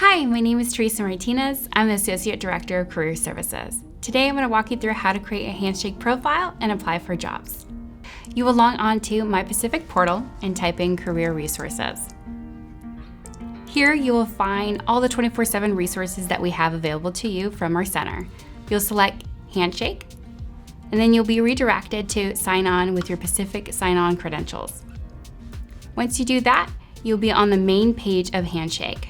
Hi, my name is Teresa Martinez. I'm the Associate Director of Career Services. Today I'm going to walk you through how to create a Handshake profile and apply for jobs. You will log on to My Pacific portal and type in Career Resources. Here you will find all the 24/7 resources that we have available to you from our center. You'll select Handshake, and then you'll be redirected to sign on with your Pacific sign-on credentials. Once you do that, you'll be on the main page of Handshake.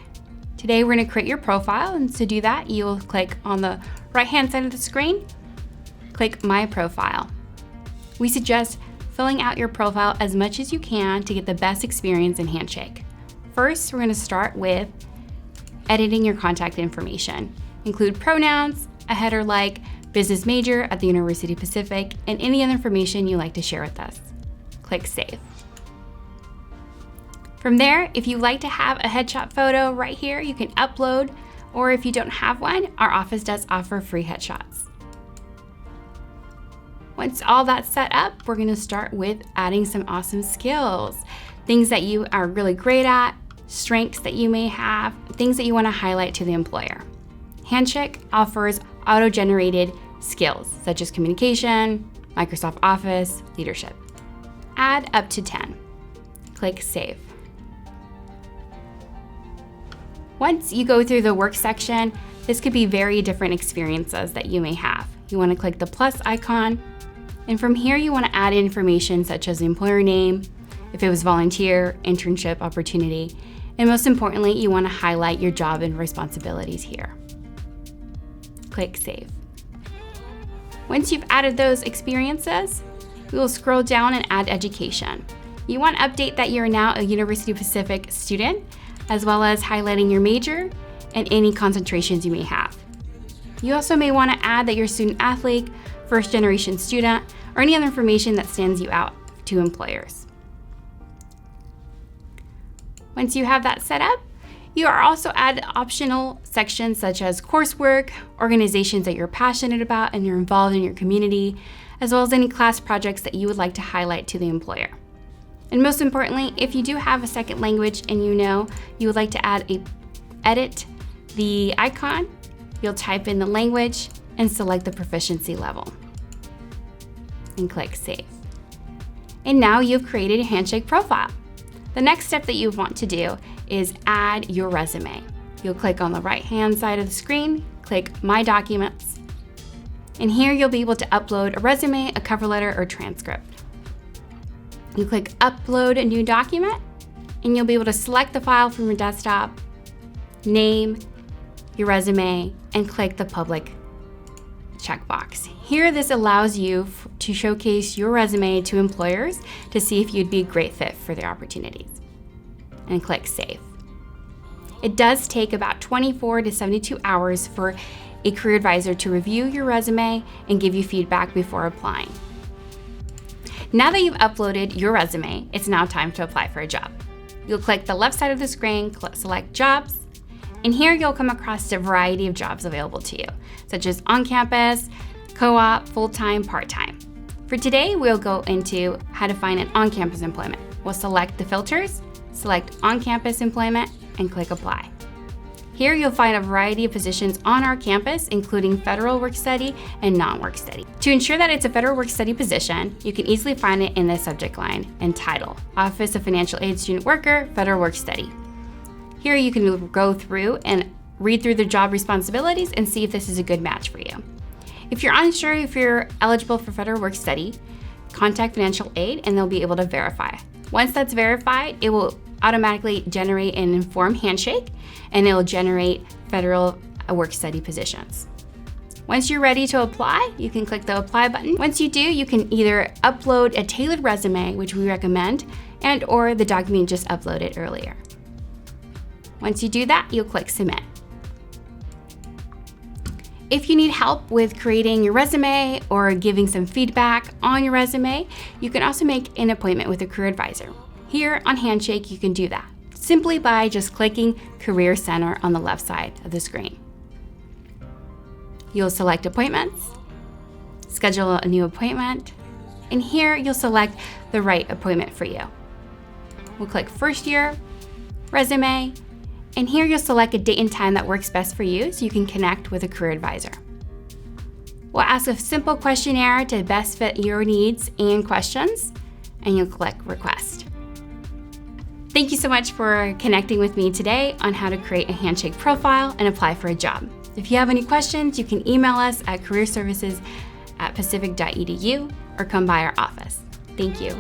Today we're going to create your profile, and to do that you'll click on the right-hand side of the screen, click My Profile. We suggest filling out your profile as much as you can to get the best experience in Handshake. First, we're going to start with editing your contact information. Include pronouns, a header like business major at the University of Pacific, and any other information you like to share with us. Click Save. From there, if you'd like to have a headshot photo right here, you can upload, or if you don't have one, our office does offer free headshots. Once all that's set up, we're gonna start with adding some awesome skills, things that you are really great at, strengths that you may have, things that you wanna highlight to the employer. Handshake offers auto-generated skills, such as communication, Microsoft Office, leadership. Add up to 10. Click Save. Once you go through the work section, this could be very different experiences that you may have. You want to click the plus icon, and from here you want to add information such as the employer name, if it was volunteer, internship opportunity, and most importantly, you want to highlight your job and responsibilities here. Click Save. Once you've added those experiences, we will scroll down and add education. You want to update that you're now a University of Pacific student, as well as highlighting your major and any concentrations you may have. You also may want to add that you're a student athlete, first generation student, or any other information that stands you out to employers. Once you have that set up, you are also add optional sections such as coursework, organizations that you're passionate about and you're involved in your community, as well as any class projects that you would like to highlight to the employer. And most importantly, if you do have a second language and you would like to edit the icon, you'll type in the language and select the proficiency level. And click Save. And now you've created a Handshake profile. The next step that you want to do is add your resume. You'll click on the right-hand side of the screen, click My Documents, and here you'll be able to upload a resume, a cover letter, or transcript. You click Upload a New Document, and you'll be able to select the file from your desktop, name your resume, and click the Public checkbox. Here, this allows you to showcase your resume to employers to see if you'd be a great fit for their opportunities. And click Save. It does take about 24 to 72 hours for a career advisor to review your resume and give you feedback before applying. Now that you've uploaded your resume, it's now time to apply for a job. You'll click the left side of the screen, select Jobs, and here you'll come across a variety of jobs available to you, such as on-campus, co-op, full-time, part-time. For today, we'll go into how to find an on-campus employment. We'll select the filters, select on-campus employment, and click Apply. Here you'll find a variety of positions on our campus, including federal work study and non-work study. To ensure that it's a federal work study position, you can easily find it in the subject line and title, Office of Financial Aid Student Worker, Federal Work Study. Here you can go through and read through the job responsibilities and see if this is a good match for you. If you're unsure if you're eligible for federal work study, contact financial aid and they'll be able to verify. Once that's verified, it will automatically generate an informed Handshake, and it will generate federal work study positions. Once you're ready to apply, you can click the Apply button. Once you do, you can either upload a tailored resume, which we recommend, and or the document you just uploaded earlier. Once you do that, you'll click Submit. If you need help with creating your resume or giving some feedback on your resume, you can also make an appointment with a career advisor. Here on Handshake, you can do that simply by just clicking Career Center on the left side of the screen. You'll select Appointments, schedule a new appointment, and here you'll select the right appointment for you. We'll click First Year, Resume, And here you'll select a date and time that works best for you so you can connect with a career advisor. We'll ask a simple questionnaire to best fit your needs and questions, and you'll click Request. Thank you so much for connecting with me today on how to create a Handshake profile and apply for a job. If you have any questions, you can email us at careerservices@pacific.edu or come by our office. Thank you.